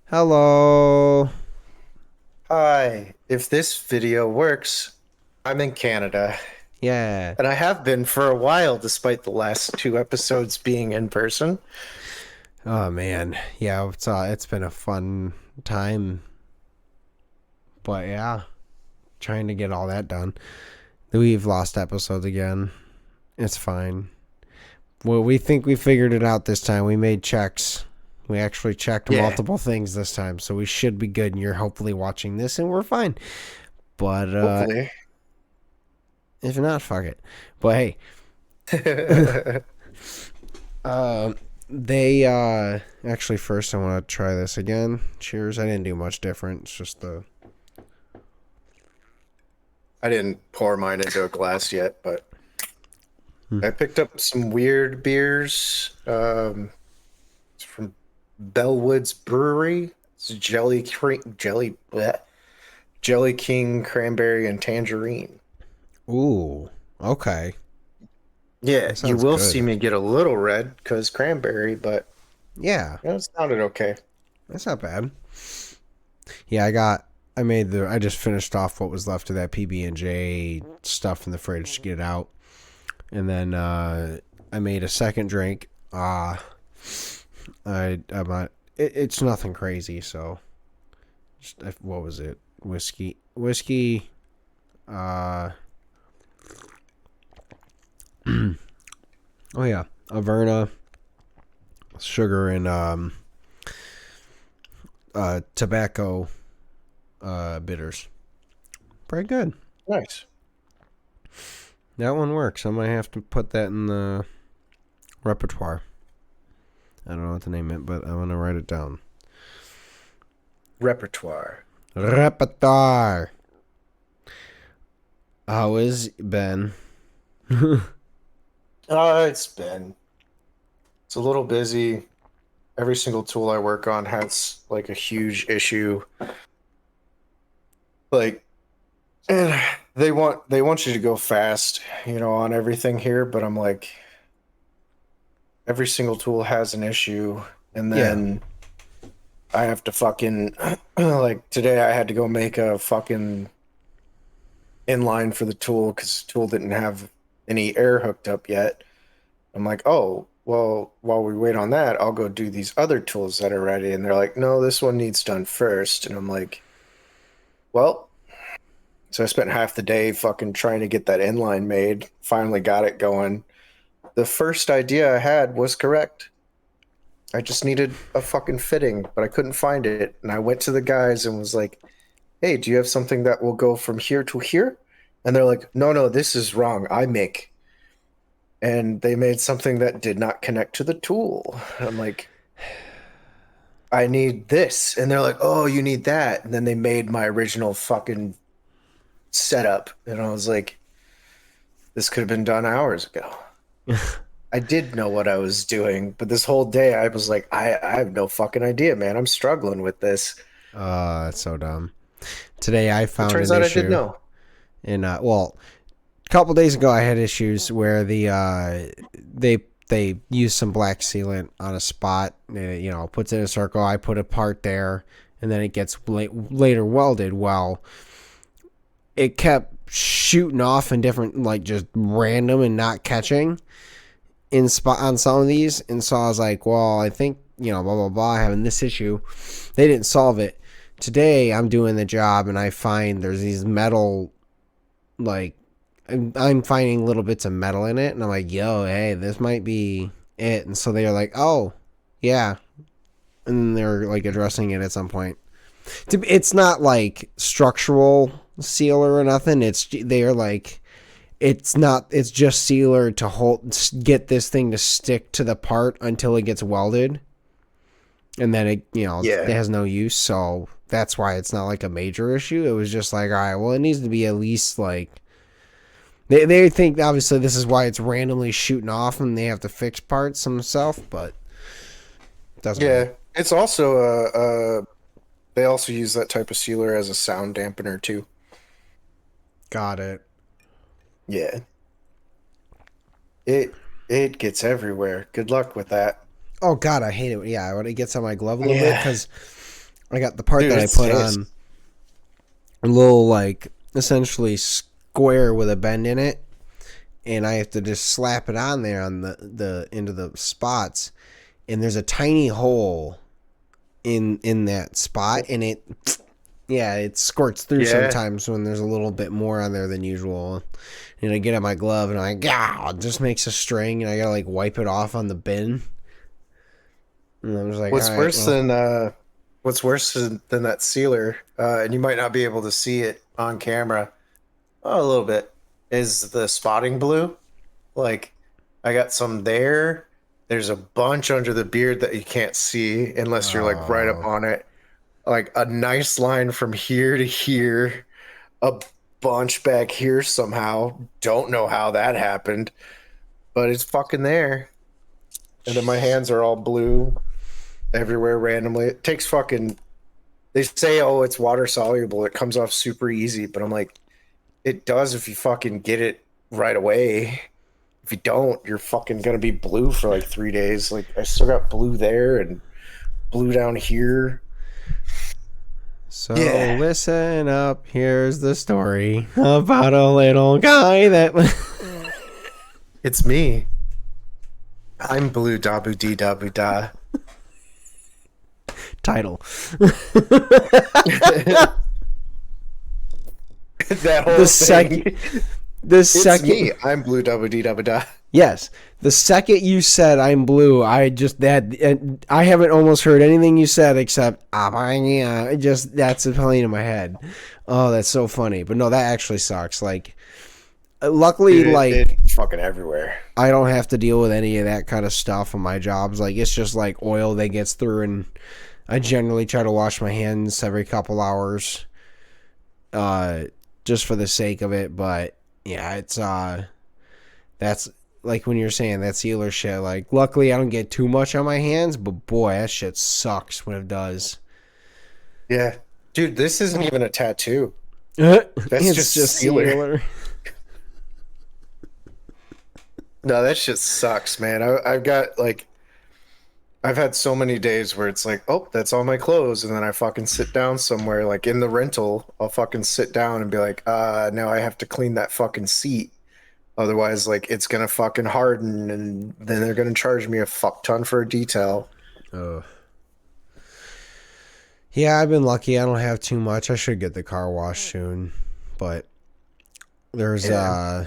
Hello. Hi, if this video works, I'm in Canada, Yeah. and I have been for a while despite the last two episodes being in person. Oh man. Yeah, it's been a fun time, but yeah, trying to get all that done. We've lost episodes again. It's fine. Well, we think we figured it out this time. We made checks. We actually checked Yeah, multiple things this time, so we should be good. And you're hopefully watching this, and we're fine. But hopefully. if not, fuck it. But hey, uh, they actually first I want to try this again. Cheers. I didn't do much different. It's just the I didn't pour mine into a glass yet, but hmm. I picked up some weird beers. It's from Bellwoods Brewery. It's Jelly King Cranberry and Tangerine. Ooh, okay. Yeah, That you sounds will see good. me get a little red because cranberry, but Yeah, it sounded okay. that's not bad. Yeah, I just finished off what was left of that PB&J stuff in the fridge to get it out. And then I made a second drink. I'm not, it's nothing crazy, so what was it? Whiskey, uh oh yeah, Averna, sugar and tobacco bitters. Pretty good. Nice. That one works. I might have to put that in the repertoire. I don't know what to name it, but I'm going to write it down. Repertoire. Repertoire. How is Ben? It's a little busy. Every single tool I work on has like a huge issue. Like, and they want you to go fast, on everything here, but I'm like, every single tool has an issue, and Yeah. then I have to fucking like today I had to go make a fucking inline for the tool because the tool didn't have any air hooked up yet. I'm like, oh, well, while we wait on that, I'll go do these other tools that are ready. And they're like, no, this one needs done first. And I'm like, well, so I spent half the day fucking trying to get that inline made. Finally got it going. The first idea I had was correct. I just needed a fucking fitting, but I couldn't find it. And I went to the guys and was like, hey, do you have something that will go from here to here? And they're like, no, no, this is wrong. I make. And they made something that did not connect to the tool. I'm like, I need this. And they're like, oh, you need that. And then they made my original fucking setup. And I was like, this could have been done hours ago. I did know what I was doing, but this whole day I was like, I have no fucking idea, man. I'm struggling with this. That's so dumb. Today I It found turns an out I did issue. know. Well, a couple days ago I had issues where they used some black sealant on a spot. And it, puts it in a circle. I put a part there, and then it gets later welded. Well, it kept shooting off in different, like, just random and not catching in spot on some of these. And so I was like, well, I think, blah blah blah, having this issue. They didn't solve it. Today I'm doing the job and I find there's these metal, like, I'm finding little bits of metal in it, and I'm like, yo, hey, this might be it. And so they're like, oh, yeah. And they're like addressing it at some point. It's not like structural sealer or nothing. They're like, it's not, it's just sealer to get this thing to stick to the part until it gets welded. And then it Yeah. has no use. So that's why it's not like a major issue. It was just like, all right, well, it needs to be at least like, they think obviously this is why it's randomly shooting off and they have to fix parts themselves, but it doesn't matter. Yeah. It's also they also use that type of sealer as a sound dampener too. Got it. Yeah. It gets everywhere. Good luck with that. Oh God, I hate it. Yeah, when it gets on my glove a little bit Yeah. because I got the part Dude, that I it put stays. on a little like essentially square with a bend in it, and I have to just slap it on there on the into the spots, and there's a tiny hole in that spot, and it squirts through Yeah. sometimes when there's a little bit more on there than usual. And I get out my glove and I'm like, yeah, it just makes a string, and I gotta like wipe it off on the bin. And I was like, all What's right, worse well, than what's worse than that sealer, and you might not be able to see it on camera. Oh, a little bit is the spotting blue. Like, I got some there. There's a bunch under the beard that you can't see unless you're like right up oh, on it. Like a nice line from here to here, a bunch back here somehow. Don't know how that happened, but it's fucking there. And then my jeez. hands are all blue everywhere randomly. It takes fucking. They say, oh, it's water soluble. It comes off super easy, but I'm like, it does if you fucking get it right away. If you don't, you're fucking gonna be blue for like 3 days. Like I still got blue there and blue down here. So Yeah, listen up. Here's the story about a little guy that it's me. I'm blue dabu dee dabu da. title. That whole The second, thing. the It's second, me. I'm blue dabu dee dabu da. yes, the second you said I'm blue, I just that I haven't almost heard anything you said except yeah. Just that's playing in my head. Oh, that's so funny. But no, that actually sucks. Like, luckily, Dude, like it's fucking everywhere. I don't have to deal with any of that kind of stuff on my jobs. Like, it's just like oil that gets through, and I generally try to wash my hands every couple hours, uh, just for the sake of it. But yeah, it's that's like when you're saying that sealer shit. Like, luckily I don't get too much on my hands, but boy, that shit sucks when it does. Yeah. Dude, this isn't even a tattoo. That's It's just just sealer. sealer. No, that shit sucks, man. I've got like I've had so many days where it's like, oh, that's all my clothes, and then I fucking sit down somewhere, like in the rental. I'll fucking sit down and be like, now I have to clean that fucking seat. Otherwise, like it's gonna fucking harden, and then they're gonna charge me a fuck ton for a detail. Ugh. Yeah, I've been lucky. I don't have too much. I should get the car washed soon, but there's Yeah.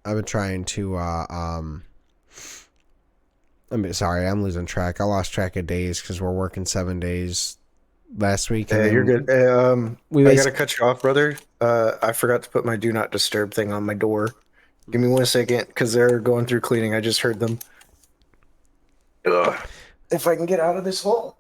I've been trying to I mean, sorry, I'm losing track. I lost track of days because we're working 7 days last week, and Yeah, you're then good. we I gotta basically. cut you off, brother. I forgot to put my do not disturb thing on my door. Give me 1 second, because they're going through cleaning. I just heard them. Ugh. If I can get out of this hole.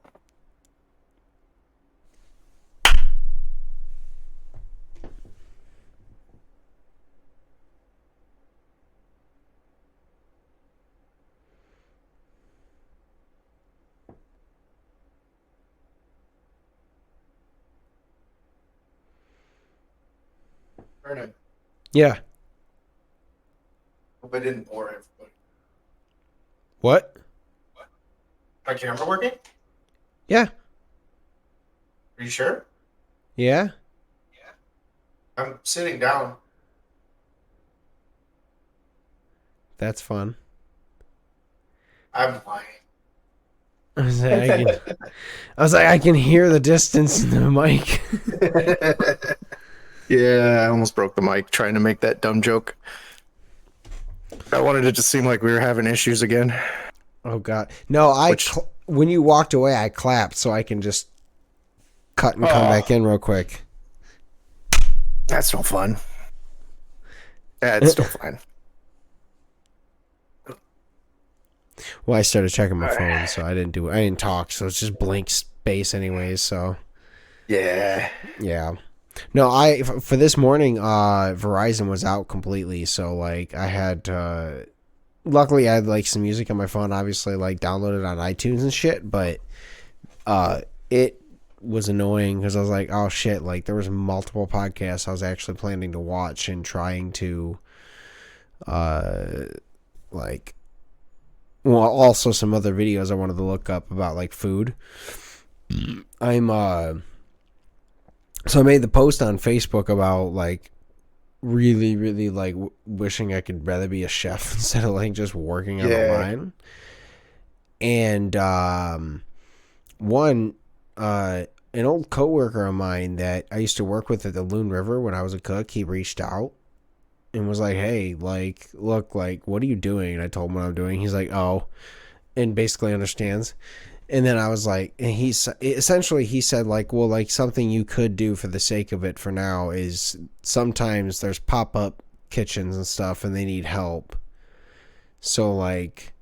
Vernon, Yeah. hope I didn't bore everybody. What? My camera working? Yeah. Are you sure? Yeah. I'm sitting down. That's fun. I'm lying. I was like, I can hear the distance in the mic. Yeah, I almost broke the mic trying to make that dumb joke. I wanted it to seem like we were having issues again. Oh God, no! Which, When you walked away, I clapped so I can just cut and come back oh, in real quick. that's no fun. Yeah, it's still fine. Well, I started checking my All phone, right. so I didn't talk, so it's just blank space anyways. So Yeah. yeah, no, for this morning, Verizon was out completely, so like I had. Luckily, I had like some music on my phone, obviously like downloaded on iTunes and shit, but it was annoying because I was like, oh shit, like there was multiple podcasts I was actually planning to watch and trying to like, well, also some other videos I wanted to look up about like food, I'm so I made the post on Facebook about like really, really like wishing I could rather be a chef instead of like just working on the Yeah. line. And one, an old coworker of mine that I used to work with at the Loon River when I was a cook, he reached out and was like, "Hey, like, look, like, what are you doing?" And I told him what I'm doing. He's like, "Oh," and basically understands. And then I was like, and he said like, well, like something you could do for the sake of it for now is sometimes there's pop up kitchens and stuff, and they need help. So like,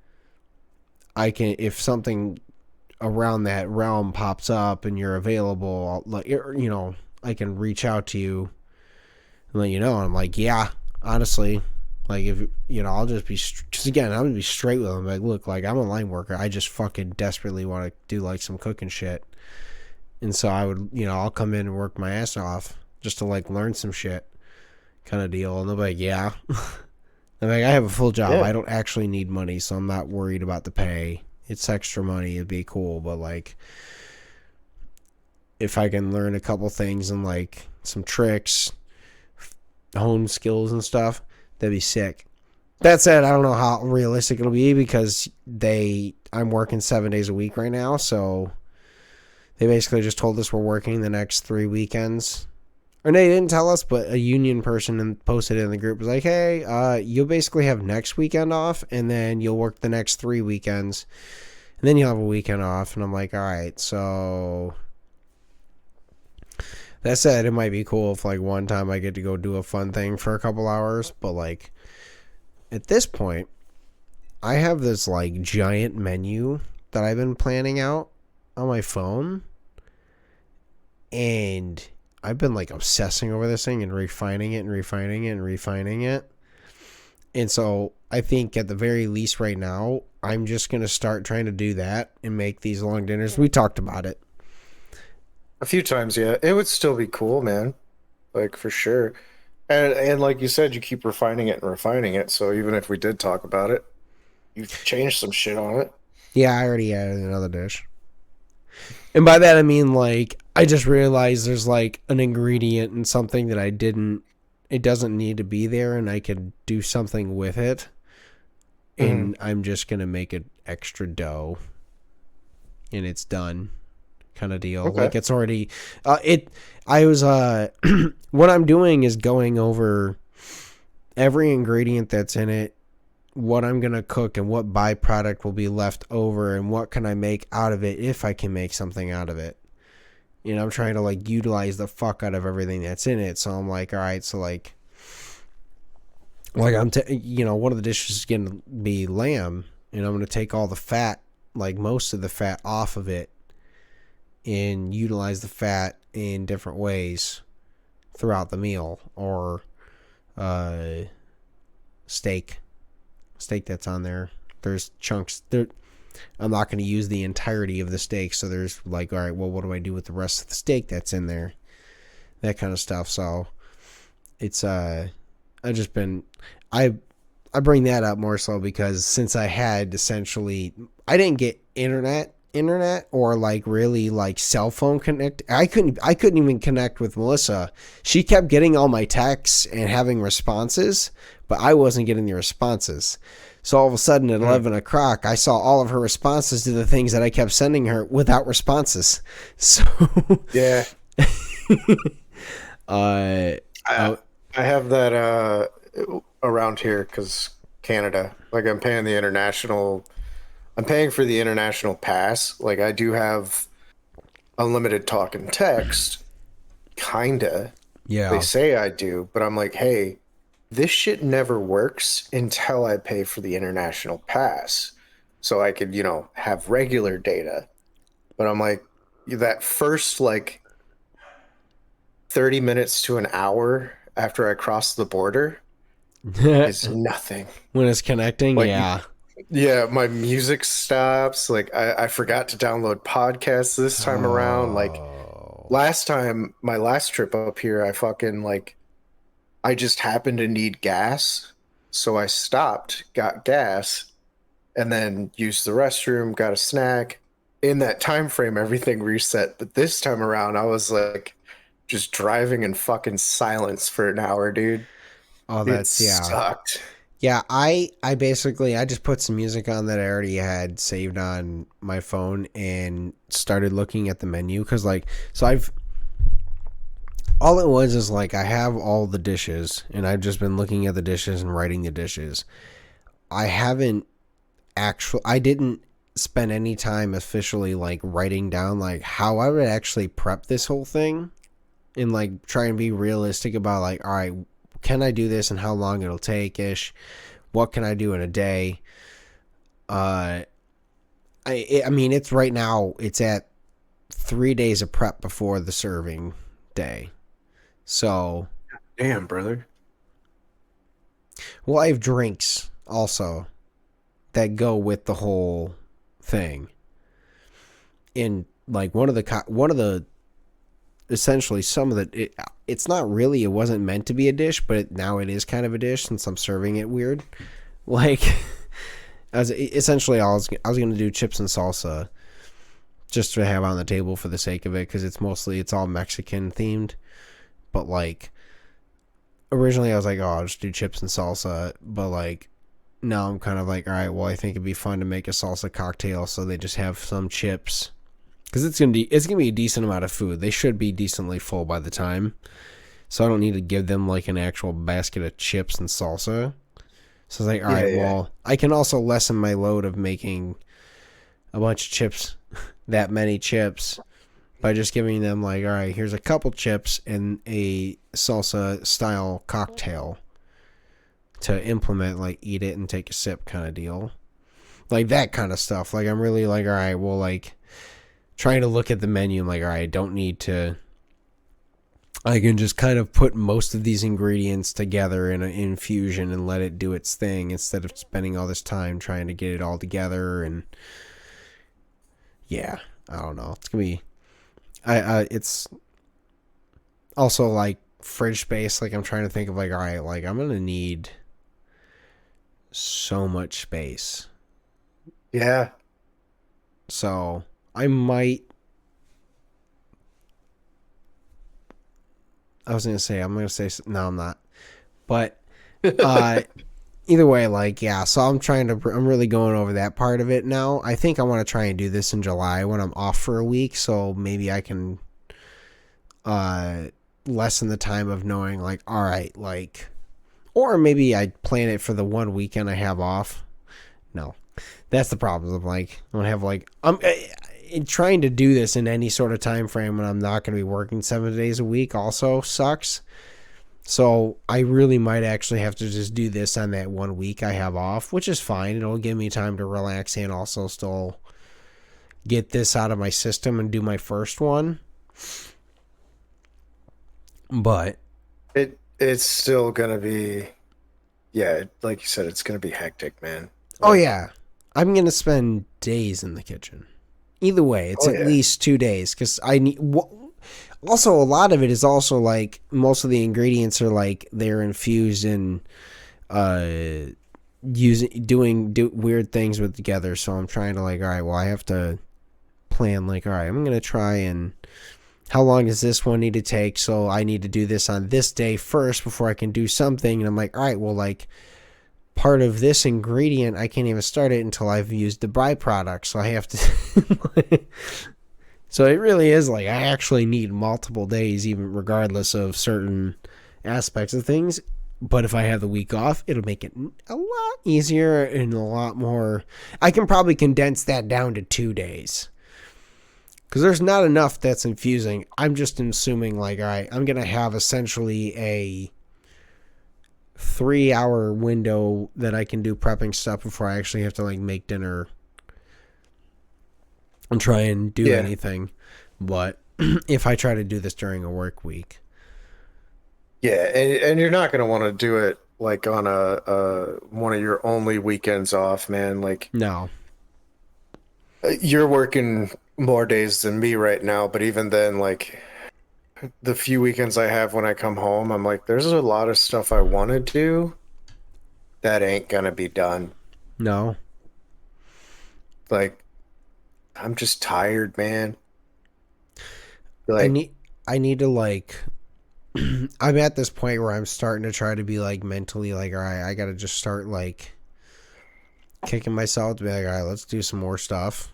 I can if something around that realm pops up and you're available, like I can reach out to you and let you know. And I'm like, yeah, honestly, like if I'll just be because again, I'm gonna be straight with them. Like, look, like I'm a line worker. I just fucking desperately want to do like some cooking shit, and so I would, I'll come in and work my ass off just to like learn some shit, kind of deal. And they'll be like, yeah. I'm like, I have a full job. Yeah. I don't actually need money, so I'm not worried about the pay. It's extra money. It'd be cool, but like if I can learn a couple things and like some tricks, hone skills and stuff, that'd be sick. That said, I don't know how realistic it'll be because I'm working 7 days a week right now, so they basically just told us we're working the next 3 weekends. Or they didn't tell us, but a union person posted it in the group was like, "Hey, you'll basically have next weekend off, and then you'll work the next 3 weekends, and then you'll have a weekend off." And I'm like, "All right, so." That said, it might be cool if like one time I get to go do a fun thing for a couple hours, but like at this point, I have this like giant menu that I've been planning out on my phone, and I've been like obsessing over this thing and refining it and refining it and refining it. And so I think at the very least right now, I'm just going to start trying to do that and make these long dinners. We talked about it. A few times, yeah. It would still be cool, man. Like for sure. And like you said, you keep refining it and refining it. So even if we did talk about it, you've changed some shit on it. Yeah, I already added another dish. And by that I mean like I just realized there's like an ingredient in something that it doesn't need to be there and I could do something with it. Hmm. And I'm just going to make it extra dough and it's done kind of deal. Okay. Like it's already I was what I'm doing is going over every ingredient that's in it, what I'm going to cook and what byproduct will be left over and what can I make out of it if I can make something out of it. I'm trying to like utilize the fuck out of everything that's in it. So I'm like, all right, so like one of the dishes is going to be lamb and I'm going to take all the fat, like most of the fat off of it and utilize the fat in different ways throughout the meal or uh steak that's on there. There's chunks there. I'm not going to use the entirety of the steak, so there's like, all right, well, what do I do with the rest of the steak that's in there? That kind of stuff. So it's I just been I I bring that up more so because since I had essentially I didn't get internet or like really like cell phone connect. I couldn't even connect with Melissa. She kept getting all my texts and having responses, but I wasn't getting the responses. So all of a sudden at Hmm. 11 o'clock, I saw all of her responses to the things that I kept sending her without responses. So, Yeah. uh, I oh, I have that around here because Canada. Like I'm paying for the international pass. Like I do have unlimited talk and text, kinda. They yeah. say I do, but I'm like, hey, this shit never works until I pay for the international pass. So I could, have regular data. But I'm like, that first like 30 minutes to an hour after I cross the border is When nothing. it's connecting, Like, yeah. yeah, my music stops. Like, I forgot to download podcasts this time around. Like, Oh. last time, my last trip up here, I just happened to need gas. So I stopped, got gas, and then used the restroom, got a snack, in that time frame, everything reset. But this time around, I was like just driving in fucking silence for an hour, dude. Oh, It that's yeah. sucked. Yeah, I basically I just put some music on that I already had saved on my phone and started looking at the menu cuz like so I've all it was is like I have all the dishes and I've just been looking at the dishes and writing the dishes. I haven't I didn't spend any time officially like writing down like how I would actually prep this whole thing and like try and be realistic about like all right, can I do this and how long it'll take ish? What can I do in a day? Uh I mean it's right now it's at 3 days of prep before the serving day. So, Damn, brother. well, I have drinks also that go with the whole thing. And like one of the essentially some of it's not really it wasn't meant to be a dish, but now it is kind of a dish since I'm serving it weird. Like as essentially I was going to do chips and salsa just to have on the table for the sake of it cuz it's all Mexican themed, but like originally I was like, oh, I'll just do chips and salsa, but like now I'm kind of like, all right, well, I think it'd be fun to make a salsa cocktail, so they just have some chips because it's gonna be a decent amount of food. They should be decently full by the time, so I don't need to give them like an actual basket of chips and salsa. So I was like, all Yeah, right, yeah. well, I can also lessen my load of making a bunch of chips, that many chips, by just giving them like, all right, here's a couple chips and a salsa style cocktail to implement, like eat it and take a sip kind of deal. Like that kind of stuff. Like I'm really like, all right, well, like trying to look at the menu. I'm like, all right, I don't need to. I can just kind of put most of these ingredients together in an infusion and let it do its thing instead of spending all this time trying to get it all together. And yeah, I don't know. It's gonna be. It's also like fridge space. Like I'm trying to think of like, all right, like I'm gonna need so much space. Yeah. So I might. I was gonna say I'm gonna say no, I'm not. But uh, either way, like yeah. So I'm really going over that part of it now. I think I want to try and do this in July when I'm off for a week. So maybe I can uh lessen the time of knowing like all right, like or maybe I plan it for the one weekend I have off. No, that's the problem. I'm like I don't have like trying to do this in any sort of time frame when I'm not going to be working 7 days a week also sucks. So I really might actually have to just do this on that one week I have off, which is fine. It'll give me time to relax and also still get this out of my system and do my first one. But It's still gonna be, yeah, like you said, it's gonna be hectic, man. oh Like, yeah, I'm going to spend days in the kitchen. Either way, it's oh at yeah. least 2 days because I need. Also, a lot of it is also like most of the ingredients are like they're infused in uh do weird things with together. So I'm trying to like, all right, well, I have to plan like, all right, I'm gonna try and how long does this one need to take? So I need to do this on this day first before I can do something. And I'm like, all right, well, like part of this ingredient, I can't even start it until I've used the byproduct. So I have to. So it really is like I actually need multiple days, even regardless of certain aspects of things. But if I have the week off, it'll make it a lot easier and a lot more. I can probably condense that down to 2 days because there's not enough that's infusing. I'm just assuming like, all right, I'm gonna have essentially a 3 hour window that I can do prepping stuff before I actually have to like make dinner and try and do Yeah. anything. But if I try to do this during a work week, Yeah, and you're not gonna want to do it like on a one of your only weekends off, man. Like no, you're working more days than me right now, but even then, like the few weekends I have when I come home, I'm like, there's a lot of stuff I want to do that ain't gonna be done. no, Like I'm just tired, man. I Like, need I need to like I'm at this point where I'm starting to try to be like mentally like, all right, I gotta just start like kicking myself to be like, all right, let's do some more stuff.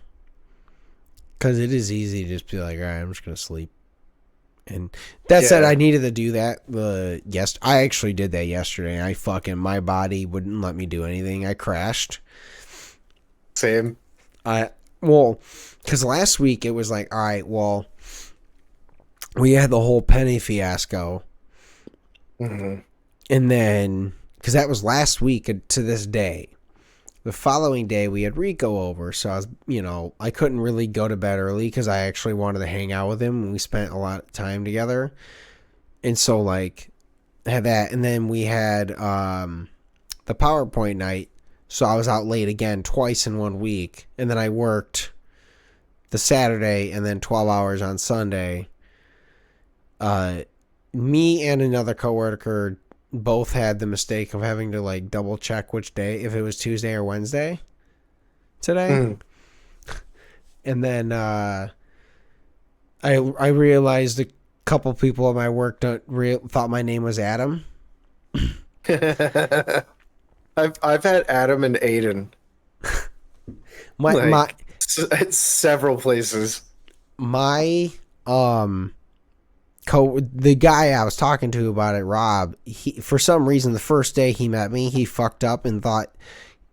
Cause it is easy to just be like, all right, I'm just gonna sleep. And that said, I yeah, needed to do that. I actually did that yesterday. I fucking my body wouldn't let me do anything. I crashed. same. I well, because last week it was like, all right, well, we had the whole penny fiasco, Hmm. and then because that was last week to this day. The following day we had Rico over, so I was, I couldn't really go to bed early because I actually wanted to hang out with him, and we spent a lot of time together. And so like had that, and then we had the PowerPoint night, so I was out late again twice in 1 week, and then I worked the Saturday and then 12 hours on Sunday. Uh, Me and another coworker both had the mistake of having to like double check which day, if it was Tuesday or Wednesday today. Mm. And then I realized a couple people at my work thought my name was Adam. I've had Adam and Aiden My like at several places. my um the guy I was talking to about it, Rob, he for some reason the first day he met me, he fucked up and thought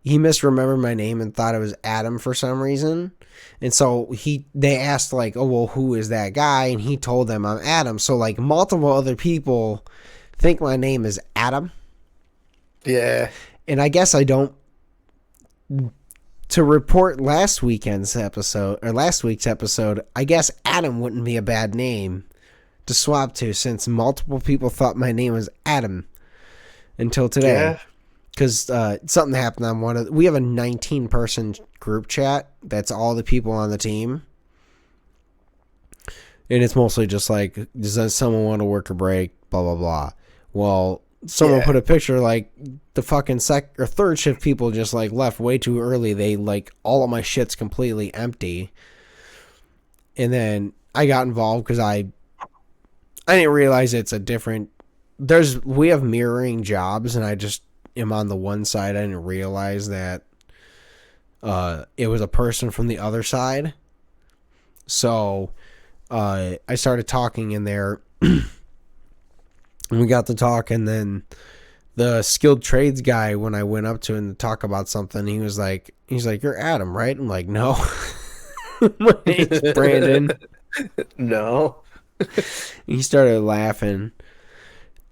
he misremembered my name and thought it was Adam for some reason. And so they asked like, "Oh, well, who is that guy?" And he told them I'm Adam. So like multiple other people think my name is Adam. Yeah. And I guess I don't to report last week's episode, I guess Adam wouldn't be a bad name to swap to since multiple people thought my name was Adam until today. Yeah. Because something happened on we have a 19-person group chat that's all the people on the team, and it's mostly just like, does someone want to work a break, blah blah blah. Well, someone Yeah. put a picture like the fucking third shift people just like left way too early. They like all of my shit's completely empty, and then I got involved because I didn't realize it's a different. We have mirroring jobs, and I just am on the one side. I didn't realize that it was a person from the other side. So I started talking in there, and we got to talk, and then the skilled trades guy, when I went up to him to talk about something, he's like, "You're Adam, right?" I'm like, "No, my name's Brandon." No. He started laughing.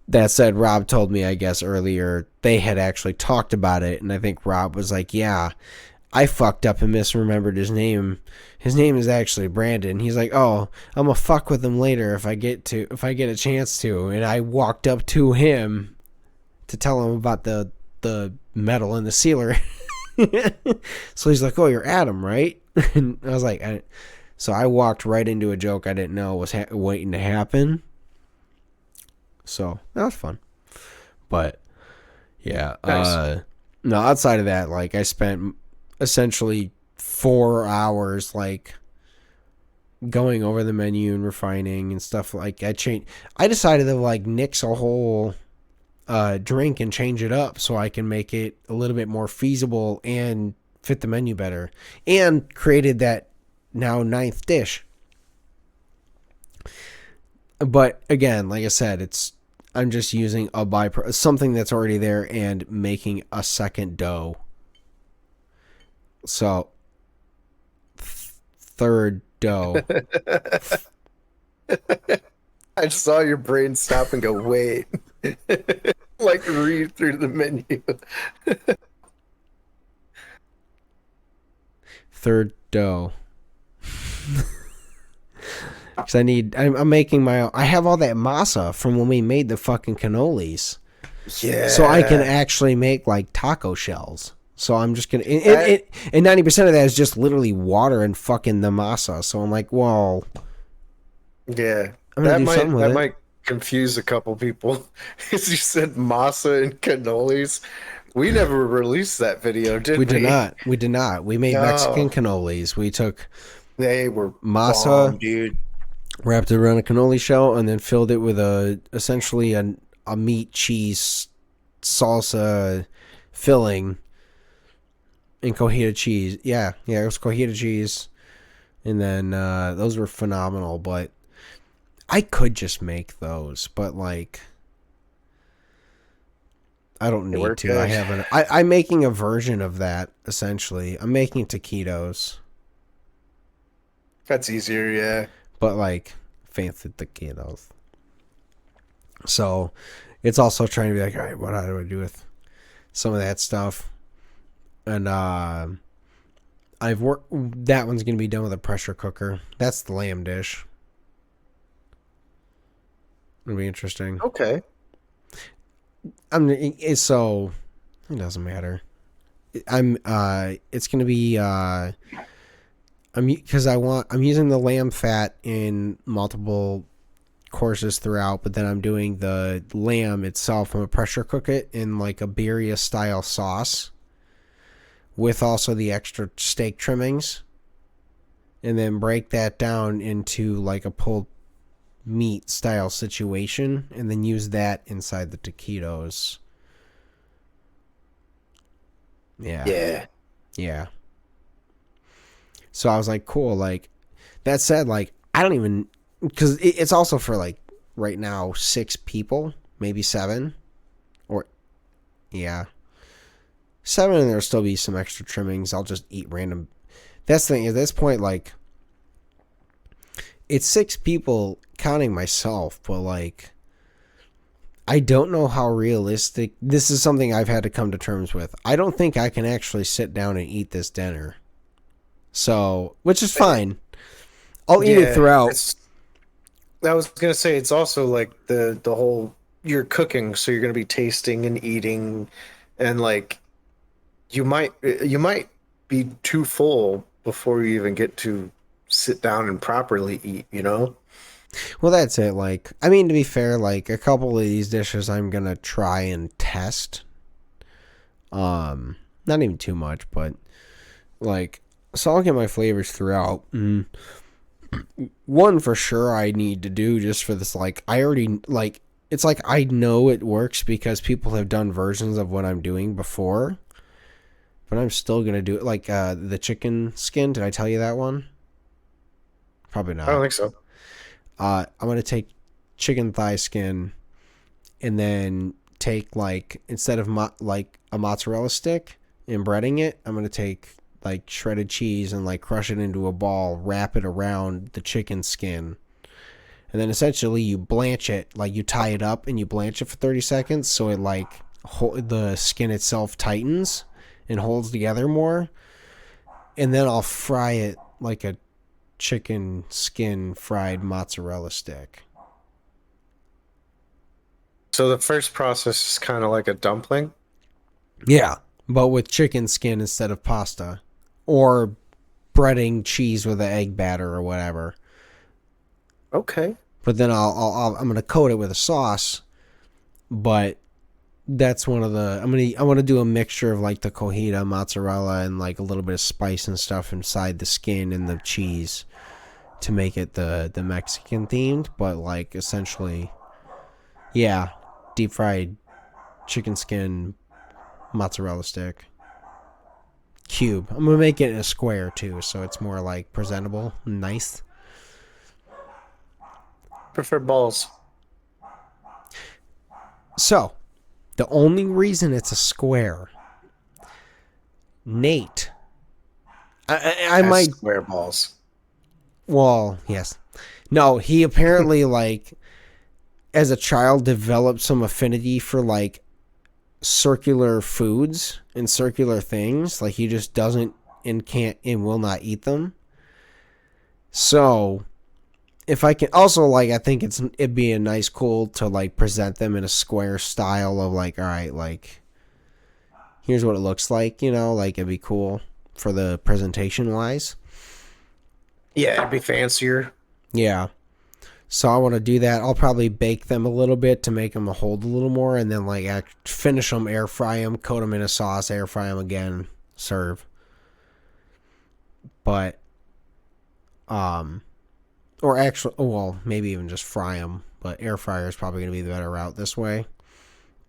That said, Rob told me, I guess, earlier they had actually talked about it, and I think Rob was like, "Yeah, I fucked up and misremembered his name. His name is actually Brandon." He's like, "Oh, I'm gonna fuck with him later if I get a chance to." And I walked up to him to tell him about the metal in the sealer. So he's like, "Oh, you're Adam, right?" And I was like, so I walked right into a joke I didn't know was waiting to happen. So that was fun. But yeah, Nice. no, outside of that, like I spent essentially 4 hours like going over the menu and refining and stuff. Like I decided to like nix a whole drink and change it up so I can make it a little bit more feasible and fit the menu better, and created that now ninth dish. But again, like I said, I'm just using something that's already there and making a second dough. So third dough. I saw your brain stop and go, wait. Like read through the menu. Third dough. Because I'm making my own. I have all that masa from when we made the fucking cannolis. So I can Yeah. actually make like taco shells. So I'm just gonna, That, and 90% of that is just literally water and fucking the masa. So I'm like, well, yeah. I'm gonna do something with That it. might confuse a couple people. As you said masa and cannolis. We never released that video, We did did we? not. We did not. We made Mexican No. cannolis. We took They were Masa bomb, dude. wrapped it around a cannoli shell and then filled it with essentially a meat cheese salsa filling and cojita cheese. Yeah, it was cojita cheese. And then those were phenomenal, but I could just make those, but like I don't They need were to. I good. haven't. I'm making a version of that essentially. I'm making taquitos, That's easier, yeah. but like fancy taquitos. So it's also trying to be like, all right, what do I do with some of that stuff? And I've worked. That one's gonna be done with a pressure cooker. That's the lamb dish. It'll be interesting. Okay. So it doesn't matter. It's gonna be I'm using the lamb fat in multiple courses throughout, but then I'm doing the lamb itself. I'm gonna pressure cook it in like a birria style sauce with also the extra steak trimmings, and then break that down into like a pulled meat style situation, and then use that inside the taquitos. Yeah. Yeah. Yeah. So I was like, cool. Like, that said, like, I don't even, because it's also for like right now 6 people, maybe 7, or yeah, 7, and there'll still be some extra trimmings. I'll just eat random. That's the thing at this point. Like, it's 6 people counting myself, but like, I don't know how realistic. This is something I've had to come to terms with. I don't think I can actually sit down and eat this dinner. So, which is fine. I'll eat it throughout. I was gonna say it's also like the whole you're cooking, so you're gonna be tasting and eating, and like you might be too full before you even get to sit down and properly eat, you know? Well, that's it. Like, I mean, to be fair, like a couple of these dishes I'm gonna try and test. Not even too much, but like, so I'll get my flavors throughout. One for sure I need to do just for this. Like, I already like. It's like I know it works because people have done versions of what I'm doing before, but I'm still gonna do it. Like the chicken skin. Did I tell you that one? Probably I don't not. think so. I'm gonna take chicken thigh skin and then take like instead of like a mozzarella stick and breading it, I'm gonna take like shredded cheese and like crush it into a ball, wrap it around the chicken skin, and then essentially you blanch it, like you tie it up and you blanch it for 30 seconds so it like the skin itself tightens and holds together more, and then I'll fry it like a chicken skin fried mozzarella stick. So the first process is kind of like a dumpling. Yeah, but with chicken skin instead of pasta, or breading cheese with an egg batter or whatever. Okay. But then I'm gonna coat it with a sauce. But that's one of the I want to do a mixture of like the cojita, mozzarella, and like a little bit of spice and stuff inside the skin and the cheese to make it the Mexican themed. But like essentially, yeah, deep fried chicken skin mozzarella stick cube. I'm gonna make it in a square too, so it's more like presentable, nice. Prefer balls. So, the only reason it's a square, Nate, I As might. square balls. Well, yes, no. He apparently like as a child developed some affinity for like circular foods and circular things. Like he just doesn't and can't and will not eat them. So if I can also like I think it'd be a nice cool to like present them in a square style of like, all right, like here's what it looks like, you know, like it'd be cool for the presentation wise. Yeah, it'd be fancier. Yeah. So I want to do that. I'll probably bake them a little bit to make them hold a little more, and then like finish them, air fry them, coat them in a sauce, air fry them again, serve. But Or actually, well, maybe even just fry them. But air fryer is probably going to be the better route this way.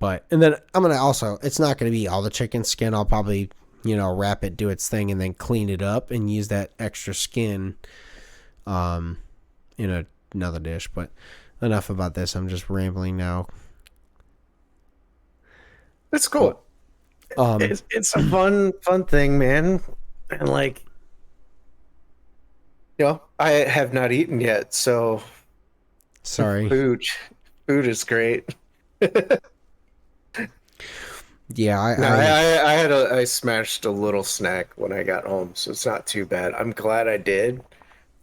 And then I'm going to also, it's not going to be all the chicken skin. I'll probably, wrap it, do its thing, and then clean it up and use that extra skin in another dish. But enough about this. I'm just rambling now. That's cool. It's a fun thing, man. And like, I have not eaten yet, so sorry. Food is great. Yeah, I smashed a little snack when I got home, so it's not too bad. I'm glad I did.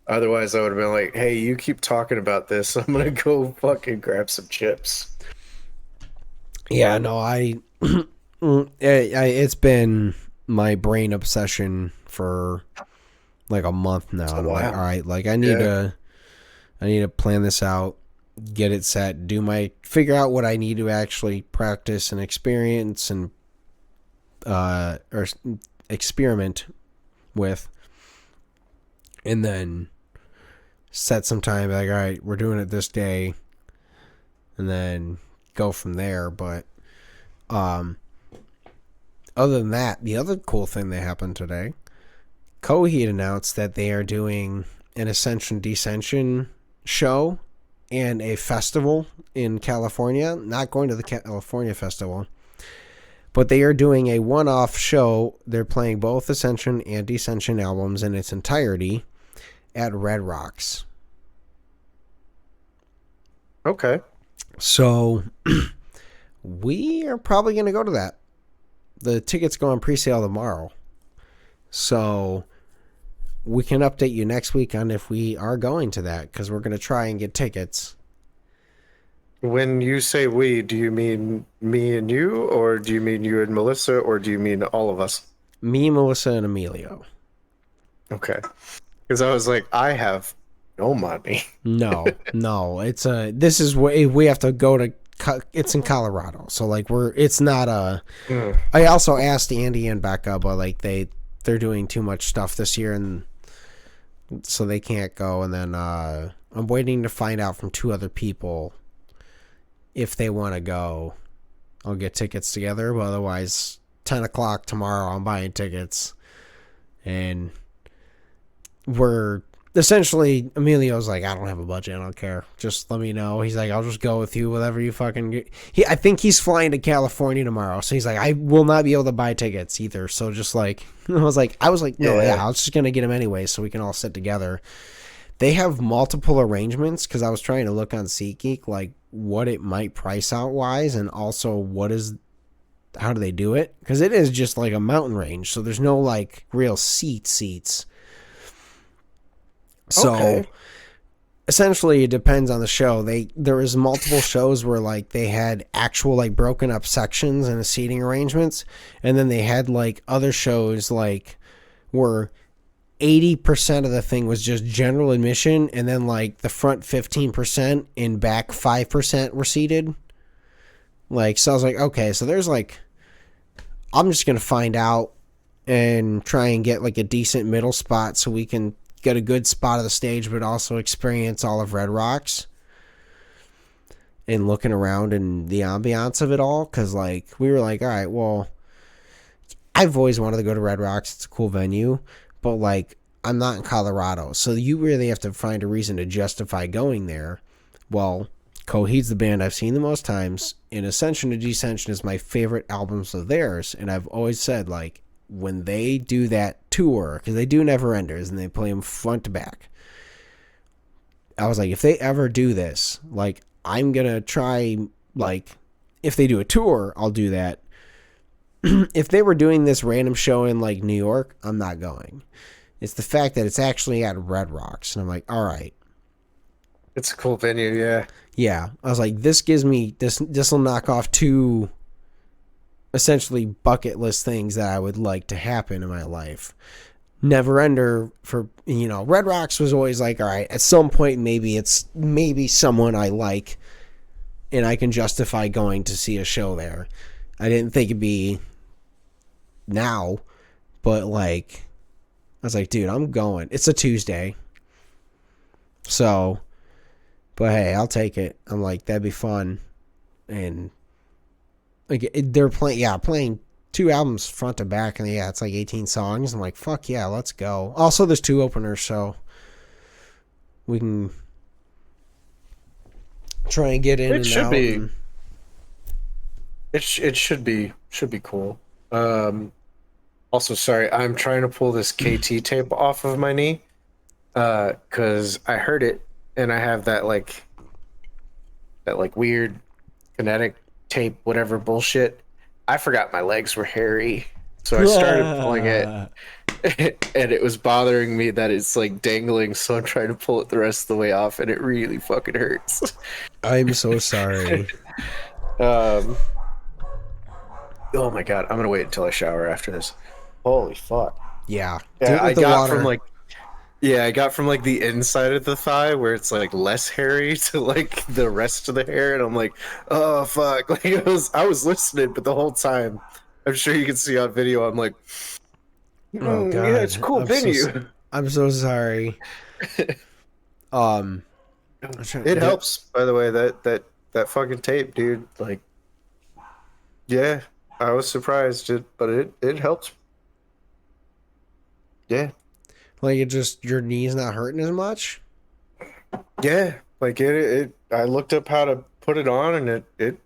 Otherwise, I would have been like, "Hey, you keep talking about this. I'm gonna go fucking grab some chips." Yeah, no, it's been my brain obsession for like a month now. I'm like, all right, like I need to plan this out, get it set, figure out what I need to actually practice and experience and or experiment with, and then set some time. Like, all right, we're doing it this day, and then go from there. But other than that, the other cool thing that happened today, Coheed announced that they are doing an Ascension Descension show and a festival in California. Not going to the California festival, but they are doing a one-off show. They're playing both Ascension and Descension albums in its entirety at Red Rocks. Okay. So we are probably going to go to that. The tickets go on pre-sale tomorrow. So we can update you next week on if we are going to that, because we're going to try and get tickets. When you say we, do you mean me and you, or do you mean you and Melissa, or do you mean all of us? Me, Melissa, and Emilio. Okay. Because I was like, I have no money. No. This is where we have to go to. It's in Colorado, so like it's not a. I also asked Andy and Becca, but like they're doing too much stuff this year, and so they can't go. And then I'm waiting to find out from two other people if they want to go. I'll get tickets together, but otherwise 10 o'clock tomorrow I'm buying tickets. And we're essentially, Emilio's like, I don't have a budget, I don't care, just let me know. He's like, I'll just go with you, whatever you fucking get. I think he's flying to California tomorrow, so he's like, I will not be able to buy tickets either, so just like I was like no, I was just gonna get him anyway so we can all sit together. They have multiple arrangements, because I was trying to look on SeatGeek like what it might price out wise, and also how do they do it, because it is just like a mountain range, so there's no like real seats. So essentially it depends on the show. There was multiple shows where like they had actual like broken up sections and seating arrangements, and then they had like other shows like where 80% of the thing was just general admission, and then like the front 15% and back 5% were seated. Like, so I was like, okay, so there's like, I'm just gonna find out and try and get like a decent middle spot so we can get a good spot of the stage, but also experience all of Red Rocks and looking around and the ambiance of it all. Because like we were like, all right, well, I've always wanted to go to Red Rocks. It's a cool venue, but like I'm not in Colorado, so you really have to find a reason to justify going there. Well, Coheed's the band I've seen the most times, and Ascension to Descension is my favorite albums of theirs, and I've always said like, when they do that tour, because they do Never Enders and they play them front to back, I was like, if they ever do this, like I'm gonna try, like if they do a tour, I'll do that. If they were doing this random show in like New York, I'm not going. It's the fact that it's actually at Red Rocks, and I'm like, all right, it's a cool venue. Yeah, I was like, this gives me this will knock off two essentially bucket list things that I would like to happen in my life. Never Ender, for Red Rocks was always like, all right, at some point maybe someone I like and I can justify going to see a show there. I didn't think it'd be now, but like I was like, dude, I'm going. It's a Tuesday. So, but hey, I'll take it. I'm like, that'd be fun. And like they're playing 2 albums front to back, and yeah, it's like 18 songs. I'm like, fuck yeah, let's go. Also, there's 2 openers, so we can try and get in It and should out. be. And It should be cool. Also, sorry, I'm trying to pull this KT tape off of my knee. Because I heard it, and I have that weird kinetic tape, whatever bullshit. I forgot my legs were hairy, so I started pulling it, and it was bothering me that it's like dangling. So I'm trying to pull it the rest of the way off, and it really fucking hurts. I'm so sorry. um, oh my god, I'm gonna wait until I shower after this. Holy fuck! Yeah, do Yeah, it with the water. I got from like the inside of the thigh where it's like less hairy to like the rest of the hair, and I'm like, oh fuck! Like I was listening, but the whole time, I'm sure you can see on video, I'm like, Oh yeah, it's a God, cool venue. I'm so sorry. Um, It helps, by the way. That fucking tape, dude. Like, yeah, I was surprised, but it helps. Yeah, like it just your knee's not hurting as much. yeah. Like it. I looked up how to put it on, and it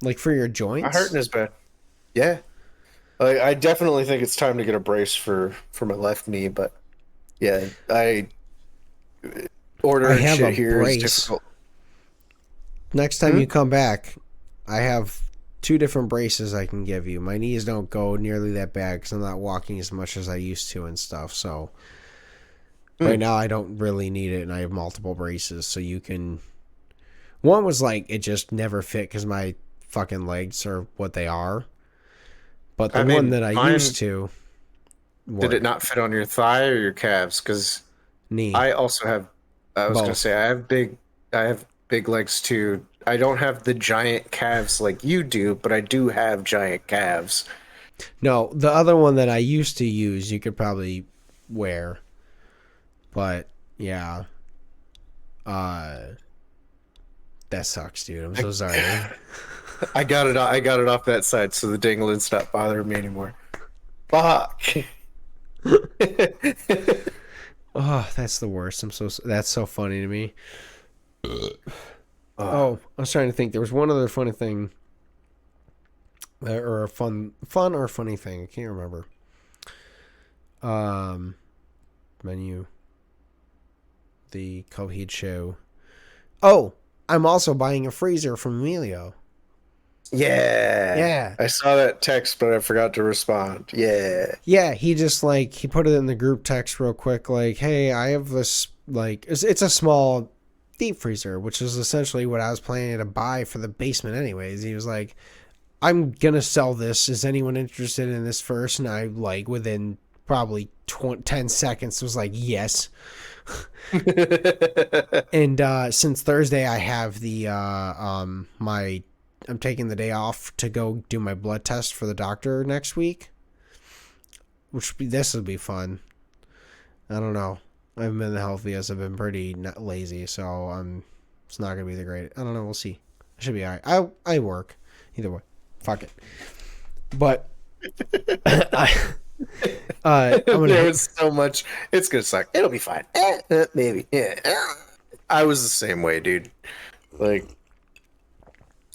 Like for your not joints. hurting as bad. Yeah. I definitely think it's time to get a brace for my left knee, but yeah, I ordering have a shit here is brace. difficult. Next time Hmm? you come back, I have 2 different braces I can give you. My knees don't go nearly that bad because I'm not walking as much as I used to and stuff. So Hmm. right now I don't really need it, and I have multiple braces, so you can. One was like it just never fit because my fucking legs are what they are. But the I one mean, that I mine used to did it work. not fit on your thigh or your calves? Because Knee. I also have. I was gonna Both. say I have big legs too. I don't have the giant calves like you do, but I do have giant calves. No, the other one that I used to use you could probably wear. But yeah. Uh that sucks, dude. I'm so sorry. I, I got it. I got it off that side, so the dangling's not bothering me anymore. Fuck. Oh, that's the worst. That's so funny to me. Oh, Oh, I was trying to think. There was one other funny thing, or a fun or funny thing. I can't remember. Um, Menu, the Coheed show. Oh, I'm also buying a freezer from Emilio. yeah. Yeah, I saw that text, but I forgot to respond. Yeah. yeah. He just like he put it in the group text real quick. Like, hey, I have this like it's a small deep freezer, which is essentially what I was planning to buy for the basement. Anyways, he was like, I'm gonna sell this. Is anyone interested in this first? And I like within probably 10 seconds was like yes. And since Thursday, I have the my I'm taking the day off to go do my blood test for the doctor next week, this will be fun. I don't know. I haven't been the healthiest. I've been pretty lazy, so it's not gonna be the great. I don't know. We'll see. It should be alright. I work either way. Fuck it. But I I'm There gonna. was so much. It's gonna suck. It'll be fine. Maybe. Yeah. I was the same way, dude. Like,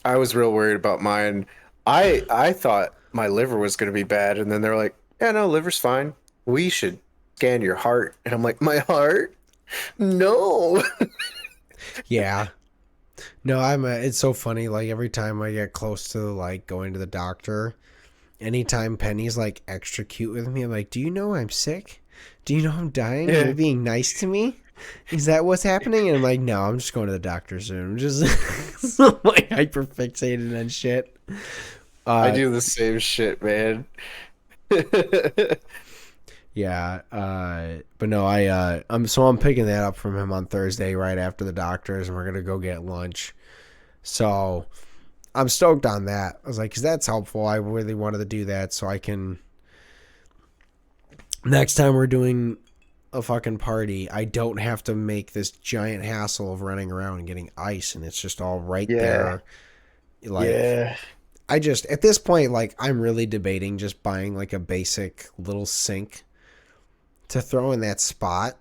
I was real worried about mine. I thought my liver was gonna be bad, and then they're like, "Yeah, no, liver's fine. We should scan your heart." And I'm like, "My heart? No." Yeah. No, it's so funny. Like every time I get close to like going to the doctor, anytime Penny's like extra cute with me, I'm like, "Do you know I'm sick? Do you know I'm dying? And you're Yeah. being nice to me? Is that what's happening?" And I'm like, "No, I'm just going to the doctor soon." I'm just so like hyper fixated on shit. I Uh, do the same shit, man. yeah. But no, I'm picking that up from him on Thursday right after the doctors, and we're gonna go get lunch. So I'm stoked on that. I was like, because that's helpful. I really wanted to do that so I can. Next time we're doing a fucking party, I don't have to make this giant hassle of running around and getting ice, and it's just all right Yeah. there. Like, Yeah. I just, at this point, like, I'm really debating just buying like a basic little sink to throw in that spot.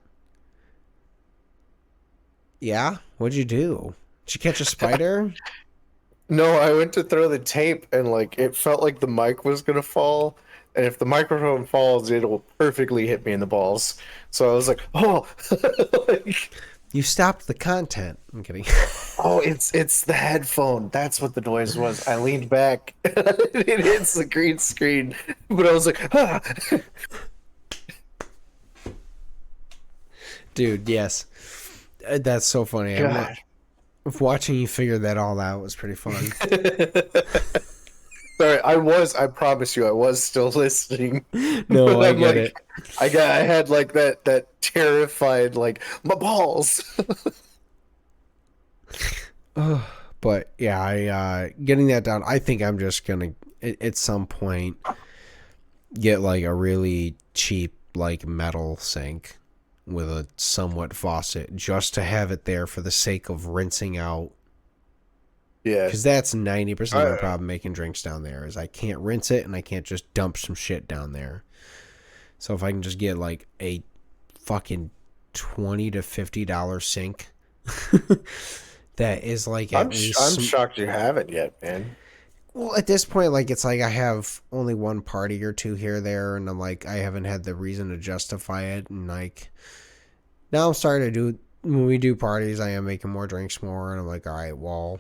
Yeah? What'd you do? Did you catch a spider? No, I went to throw the tape and like it felt like the mic was gonna fall. And if the microphone falls, it'll perfectly hit me in the balls. So I was like, oh, like, You stopped the content. I'm kidding. oh, it's the headphone. That's what the noise was. I leaned back, it hits the green screen, but I was like, ah. Dude, yes. That's so funny. I'm not, God. watching you figure that all out was pretty fun. Sorry, I promise you, I was still listening. No, But I I'm get it. like, I had like that terrified, like, my balls. But yeah, I getting that down. I think I'm just gonna at some point get like a really cheap like metal sink with a somewhat faucet just to have it there for the sake of rinsing out. Yeah. Because that's 90% of my I, problem making drinks down there is I can't rinse it and I can't just dump some shit down there. So if I can just get like a fucking $20 to $50 sink that is like at I'm least shocked you haven't yet, man. well, at this point, like it's like I have only one party or two here or there, and I'm like I haven't had the reason to justify it, and like now I'm starting to do when we do parties, I am making more drinks more, and I'm like, all right, well,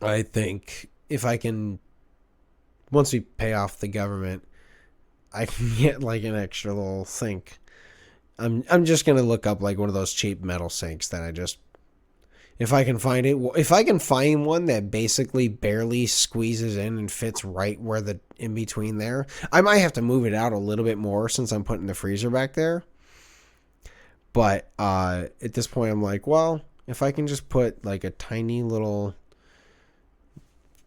I think if I can once we pay off the government, I can get like an extra little sink. I'm just gonna look up like one of those cheap metal sinks that I just if I can find it, if I can find one that basically barely squeezes in and fits right where the in between there, I might have to move it out a little bit more since I'm putting the freezer back there. But at this point, I'm like, well, if I can just put like a tiny little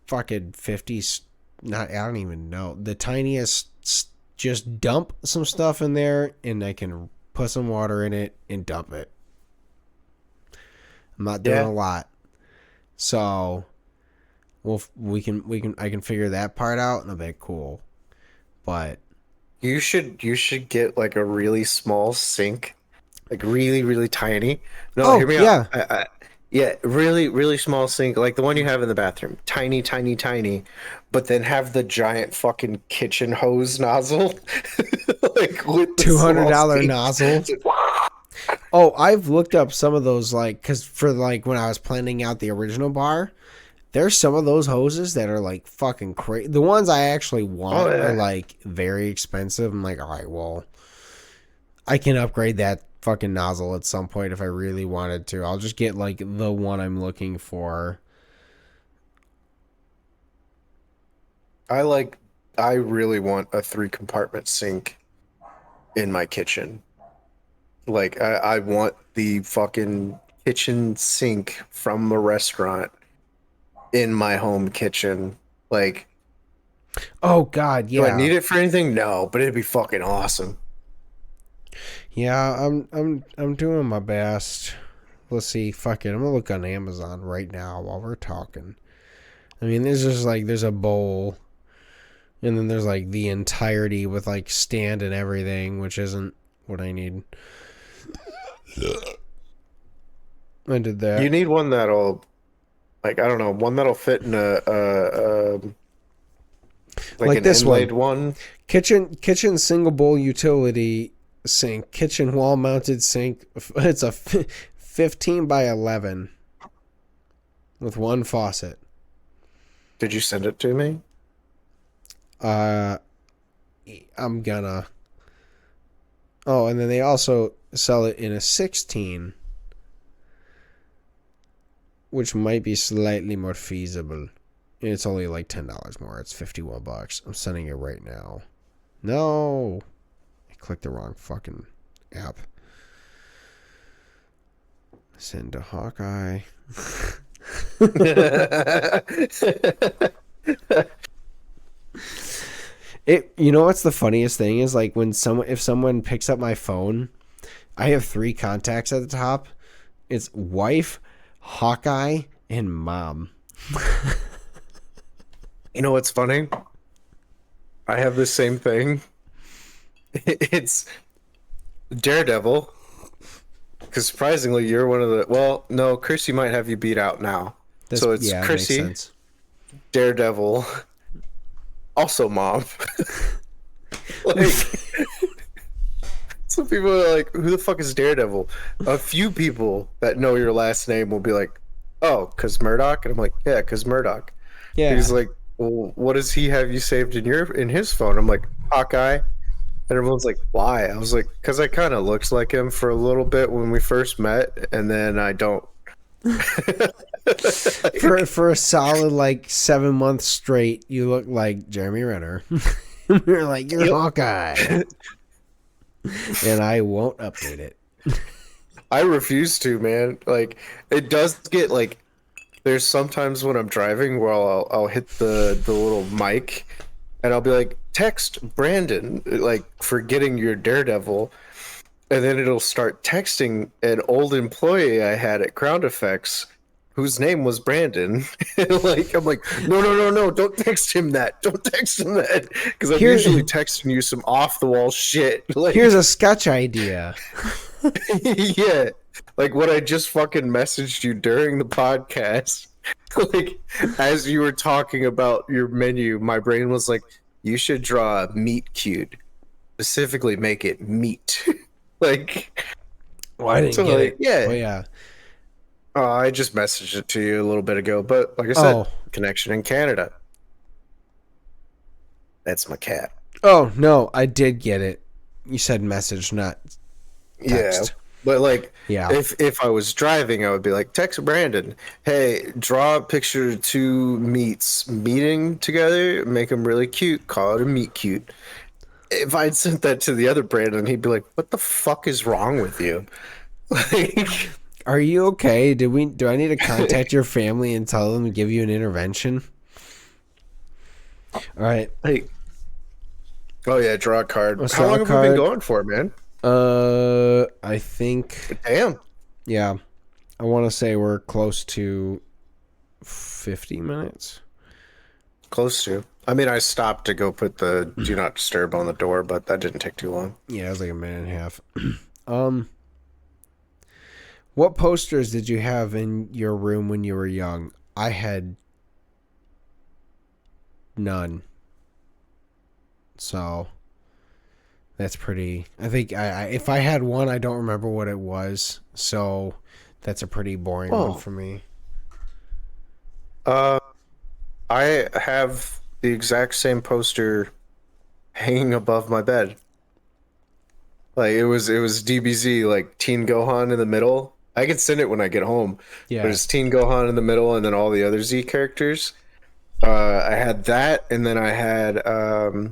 fucking 50s, not I don't even know the tiniest, just dump some stuff in there and I can put some water in it and dump it. I'm not doing Yeah. a lot. So we can I can figure that part out and I'll be cool. But You should get like a really small sink, like really, really tiny. No, hear oh me out. yeah. Yeah, really, really small sink, like the one you have in the bathroom. Tiny, tiny, tiny. But then have the giant fucking kitchen hose nozzle. Like with the small $200 sink. nozzle. Oh, I've looked up some of those like cuz for like when I was planning out the original bar, there's some of those hoses that are like fucking crazy. The ones I actually Oh want are yeah. like very expensive. I'm like, all right, well, I can upgrade that fucking nozzle at some point if I really wanted to. I'll just get like the one I'm looking for. I like I really want a 3 compartment sink in my kitchen. Like I want the fucking kitchen sink from a restaurant in my home kitchen. Like, Oh god, do I yeah. need it for anything? No, but it'd be fucking awesome. Yeah, I'm doing my best. Let's see, fuck it. I'm gonna look on Amazon right now while we're talking. I mean, there's just like there's a bowl, and then there's like the entirety with like stand and everything, which isn't what I need. I did You that. need one that'll, like, I don't know, one that'll fit in like Like an this one. inlaid one. Kitchen single bowl utility sink, kitchen wall mounted sink. It's a 15 by 11 with one faucet. Did you send it to me? Uh I'm gonna. Oh, and then they also sell it in a 16, which might be slightly more feasible. And it's only like $10 more. It's $51. I'm sending it right now. No. I clicked the wrong fucking app. Send to Hawkeye. You know what's the funniest thing is like if someone picks up my phone, I have 3 contacts at the top. It's wife, Hawkeye, and mom. You know what's funny? I have the same thing. It's Daredevil. Because surprisingly, you're one of the. Well, no, Chrissy might have you beat out now. So it's Yeah, Chrissy, makes sense. Daredevil, also mom. Like, some people are like, "Who the fuck is Daredevil?" A few people that know your last name will be like, "Oh, cause Murdoch," and I'm like, "Yeah, cause Murdoch." Yeah. He's like, "Well, what does he have you saved in his phone?" I'm like, "Hawkeye." And everyone's like, "Why?" I was like, "Cause I kind of looked like him for a little bit when we first met, and then I don't." For a solid like 7 months straight, you look like Jeremy Renner. You're like, you're Yep. Hawkeye. And I won't update it. I refuse to, man. Like, it does get like there's sometimes when I'm driving where I'll hit the little mic and I'll be like, text Brandon, like forgetting your Daredevil, and then it'll start texting an old employee I had at Ground Effects whose name was Brandon. Like, I'm like, no, don't text him that. Don't text him that. Because I'm usually texting you some off the wall shit. Like, here's a sketch idea. yeah. Like what I just fucking messaged you during the podcast. Like, as you were talking about your menu, my brain was like, you should draw a meat cute. Specifically make it meat. Like, Well, I didn't so get like, it. yeah. Oh, yeah. I just messaged it to you a little bit ago, but like I said, connection in Canada. That's my cat. Oh, no, I did get it. You said message, not text. Yeah. But like, Yeah. if I was driving, I would be like, text Brandon, hey, draw a picture of 2 meats meeting together, make them really cute, call it a meet cute. If I'd sent that to the other Brandon, he'd be like, what the fuck is wrong with you? Like, are you okay? Do I need to contact your family and tell them to give you an intervention? All right. hey, oh yeah, draw a card. Let's How draw long a have we been card. going for, man? I think, Damn. yeah, I want to say we're close to 50 minutes. Close to. I mean, I stopped to go put the do not disturb on the door, but that didn't take too long. Yeah, it was like a minute and a half. What posters did you have in your room when you were young? I had none. So that's pretty. I think if I had one, I don't remember what it was. So that's a pretty boring one for me. I have the exact same poster hanging above my bed. Like it was DBZ, like Teen Gohan in the middle. I can send it when I get home. Yeah. But it's Teen Gohan in the middle and then all the other Z characters. I had that, and then I had a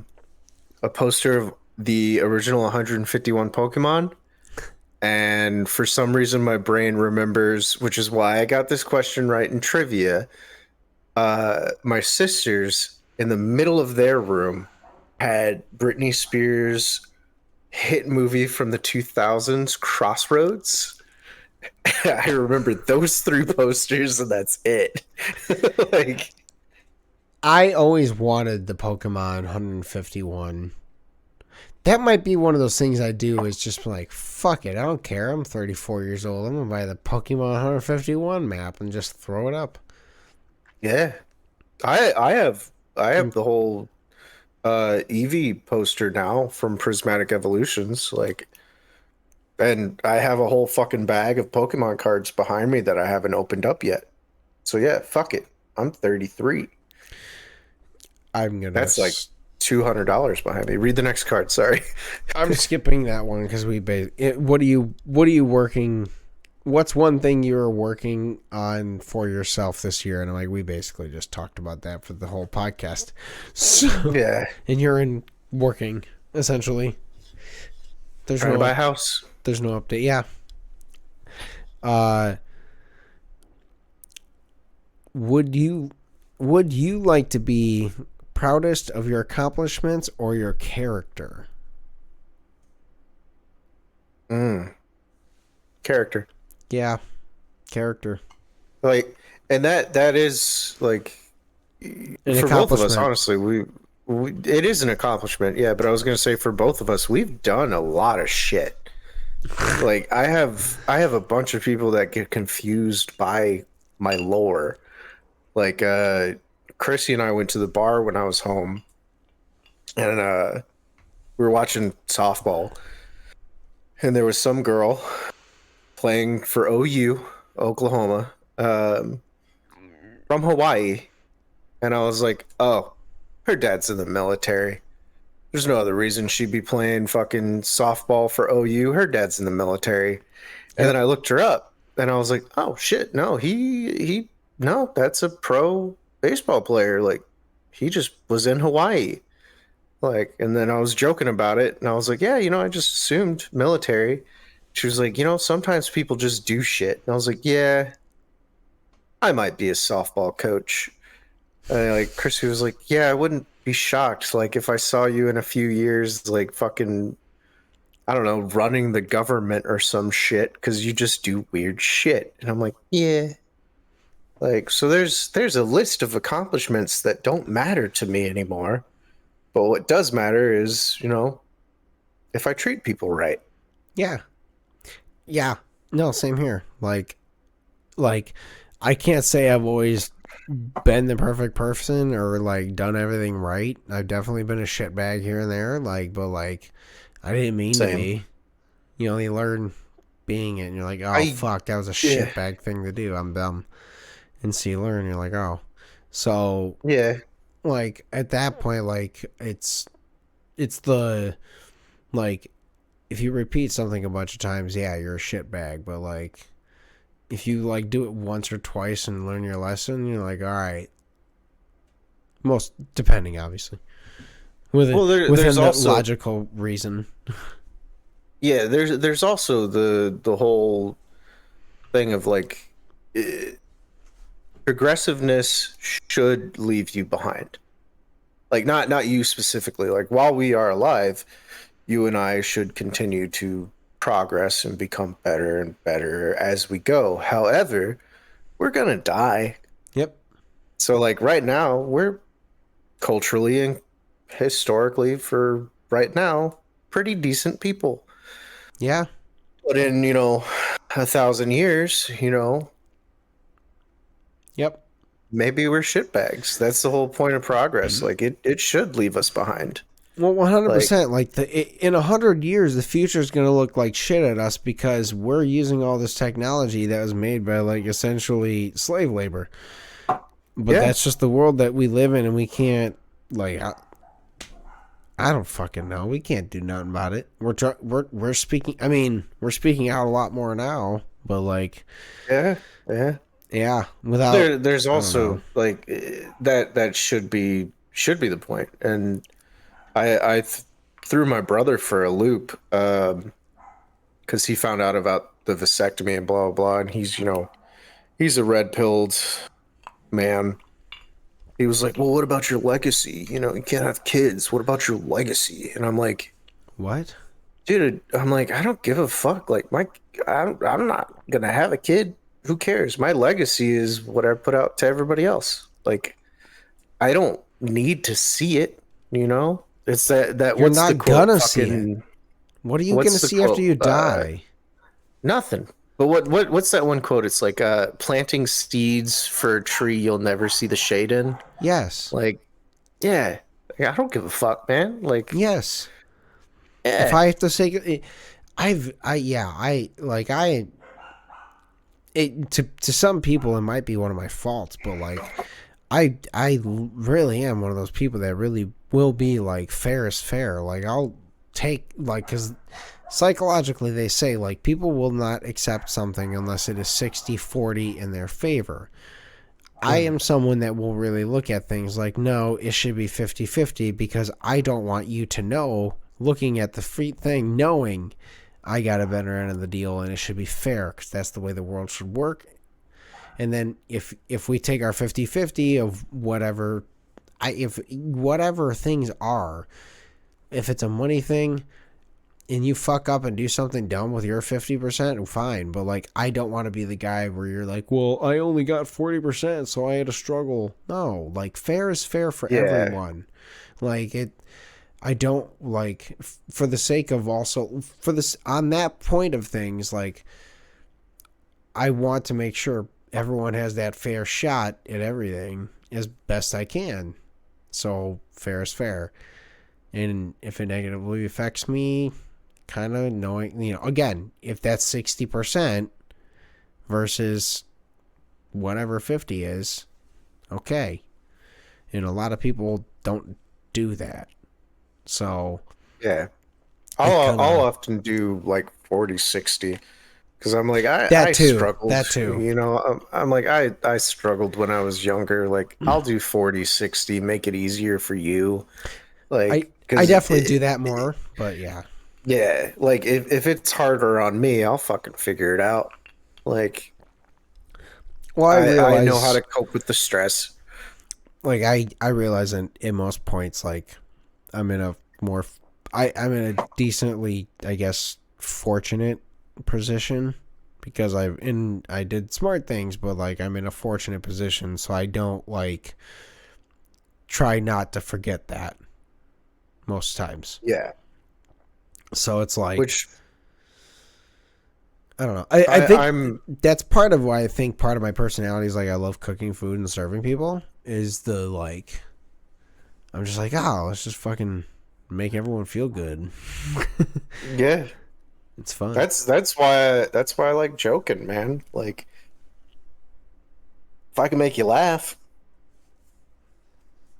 poster of the original 151 Pokemon. And for some reason my brain remembers, which is why I got this question right in trivia. My sisters in the middle of their room had Britney Spears' hit movie from the 2000s, Crossroads. I remember those 3 posters, and that's it. Like, I always wanted the Pokemon 151. That might be one of those things I do is just like, fuck it, I don't care. I'm 34 years old. I'm going to buy the Pokemon 151 map and just throw it up. yeah. I have the whole Eevee poster now from Prismatic Evolutions, like, and I have a whole fucking bag of Pokemon cards behind me that I haven't opened up yet. So yeah, fuck it. I'm 33. I'm gonna. That's like $200 behind me. Read the next card. Sorry. I'm skipping that one because what are you working? What's one thing you're working on for yourself this year? And I'm like, we basically just talked about that for the whole podcast. So Yeah. and you're working essentially. There's Trying to buy a house. There's no update. Yeah. Would you like to be Proudest of your accomplishments or your character? Character. Yeah, character. Like, and that is like An for both of us, accomplishment. honestly, we it is an accomplishment, yeah. But I was gonna say for both of us, we've done a lot of shit. Like I have a bunch of people that get confused by my lore. Like Chrissy and I went to the bar when I was home, and we were watching softball, and there was some girl playing for OU, Oklahoma, from Hawaii, and I was like, oh, her dad's in the military. There's no other reason she'd be playing fucking softball for OU. Her dad's in the military. And then Yep. I looked her up and I was like, oh shit, no, no, that's a pro baseball player. Like, he just was in Hawaii. Like, and then I was joking about it and I was like, yeah, I just assumed military. She was like, sometimes people just do shit. And I was like, yeah, I might be a softball coach. And like Chrissy was like, yeah, I wouldn't be shocked. Like if I saw you in a few years, like fucking, I don't know, running the government or some shit because you just do weird shit. And I'm like, yeah. Like, so there's a list of accomplishments that don't matter to me anymore. But what does matter is, if I treat people right. Yeah. Yeah. No, same here. Like I can't say I've always been the perfect person or like done everything right. I've definitely been a shitbag here and there, but I didn't mean to Same. be. You learn being it and you're like, oh I fuck, that was a Yeah. shitbag thing to do. I'm dumb. And so you learn, you're like, oh. So Yeah. like at that point, like it's the like if you repeat something a bunch of times, yeah, you're a shitbag. But like if you like do it once or twice and learn your lesson, you're like, all right. Most depending, obviously, Well, within there's the also logical reason. yeah, there's also the whole thing of like progressiveness should leave you behind. Like not you specifically. Like while we are alive, you and I should continue to progress and become better and better as we go. However, we're gonna die. Yep. So like right now, we're culturally and historically for right now pretty decent people. Yeah. But in, 1,000 years, Yep. maybe we're shitbags. That's the whole point of progress. Like it should leave us behind. Well, 100. Like, percent Like in 100 years, the future is gonna look like shit at us because we're using all this technology that was made by like essentially slave labor. But yeah, that's just the world that we live in, and we can't like. I don't fucking know. We can't do nothing about it. We're speaking. I mean, we're speaking out a lot more now, but like, yeah, yeah. yeah, without. There's I don't know. also like that should be the point. And I threw my brother for a loop because he found out about the vasectomy and blah blah blah, and he's a red pilled man. He was like, well, what about your legacy? You can't have kids. What about your legacy? And I'm like, What? dude, I'm like, I don't give a fuck. Like, I'm not gonna have a kid. Who cares? My legacy is what I put out to everybody else. Like, I don't need to see it. It's that. You're What's the not quote? gonna see it. Fucking. What are you gonna What's the see after quote? you die? Nothing. But what's that one quote? It's like planting seeds for a tree you'll never see the shade in. Yes. Like, yeah, I don't give a fuck, man. Like, Yes. If yeah, I have to say, I it to some people it might be one of my faults, but like I really am one of those people that really will be like fair is fair. Like I'll take like because psychologically they say like people will not accept something unless it is 60-40 in their favor. I am someone that will really look at things like, no, it should be 50-50 because I don't want you to know, looking at the free thing, knowing I got a better end of the deal and it should be fair because that's the way the world should work. And then if we take our 50-50 of whatever if whatever things are, if it's a money thing and you fuck up and do something dumb with your 50%, fine. But like, I don't want to be the guy where you're like, well, I only got 40%, so I had to struggle. No, like, fair is fair for Yeah. everyone. Like, I don't like, for the sake of also, for this, on that point of things, like, I want to make sure everyone has that fair shot at everything as best I can. So fair is fair. And if it negatively affects me, kind of knowing, again, if that's 60% versus whatever 50 is, okay. And a lot of people don't do that. So Yeah. it kind I'll of, often do like 40-60 because I'm like, I that too, struggled, that too. I'm like, I struggled when I was younger. Like, I'll do 40-60, make it easier for you. I, Like, I because, definitely do that more, but yeah. yeah, like if it's harder on me, I'll fucking figure it out. Like, Well, I I know how realize, to cope with the stress. like, I realize in most points, like, I'm in a more, I'm in a decently, I guess, fortunate position because I did smart things, but like, I'm in a fortunate position, so I don't like try not to forget that most times. Yeah, So it's like, which I don't know. I think I'm that's part of why I think part of my personality is like I love cooking food and serving people is the like I'm just like, oh, let's just fucking make everyone feel good. yeah. It's fun. That's why I like joking, man. Like, if I can make you laugh,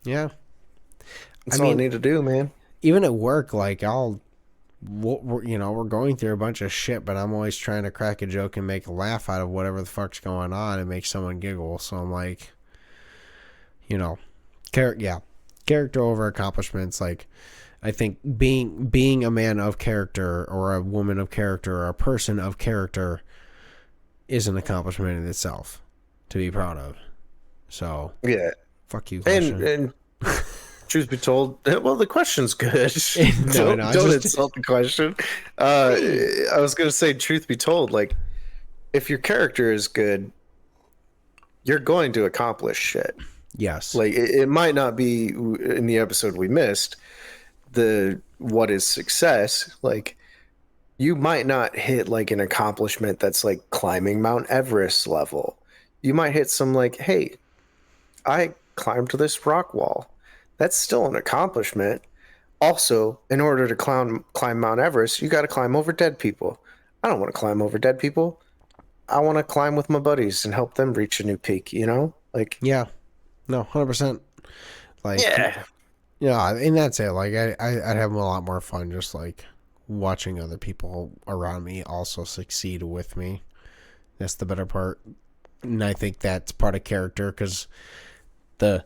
Yeah. I that's all I mean, need to do, man. even at work, like we're going through a bunch of shit, but I'm always trying to crack a joke and make a laugh out of whatever the fuck's going on and make someone giggle. So I'm like, you know, character over accomplishments. Like, I think being a man of character or a woman of character or a person of character is an accomplishment in itself to be proud of. So Yeah, fuck you, and question. and truth be told, well, the question's good. No, no, Don't just insult the question. I was gonna say, truth be told, like, if your character is good, you're going to accomplish shit. yes, Like, it might not be in the episode we missed the what is success. Like, you might not hit like an accomplishment that's like climbing Mount Everest level. You might hit some like, hey, I climbed this rock wall. That's still an accomplishment. Also, in order to climb Mount Everest, you got to climb over dead people. I don't want to climb over dead people. I want to climb with my buddies and help them reach a new peak, you know? Like, yeah, no, 100%. Like, yeah. yeah, and that's it. Like, I'd have a lot more fun just like watching other people around me also succeed with me. That's the better part, and I think that's part of character because the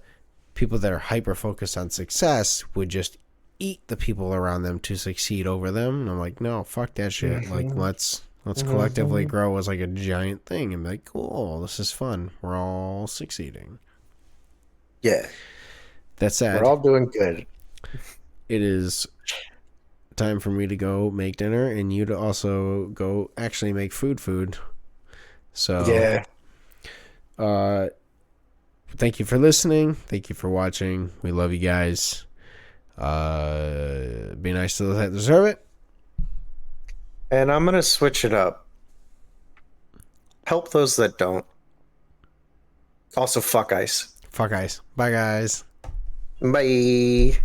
people that are hyper focused on success would just eat the people around them to succeed over them. And I'm like, no, fuck that shit. Like, Mhm. let's collectively Mhm. grow as like a giant thing and be like, cool, this is fun. We're all succeeding. Yeah. That We're said, all doing good. it is time for me to go make dinner and you to also go actually make food. So, Yeah. uh, thank you for listening. Thank you for watching. We love you guys. Be nice to those that deserve it. And I'm going to switch it up. Help those that don't. Also, fuck ice. Fuck guys. Bye guys. Bye.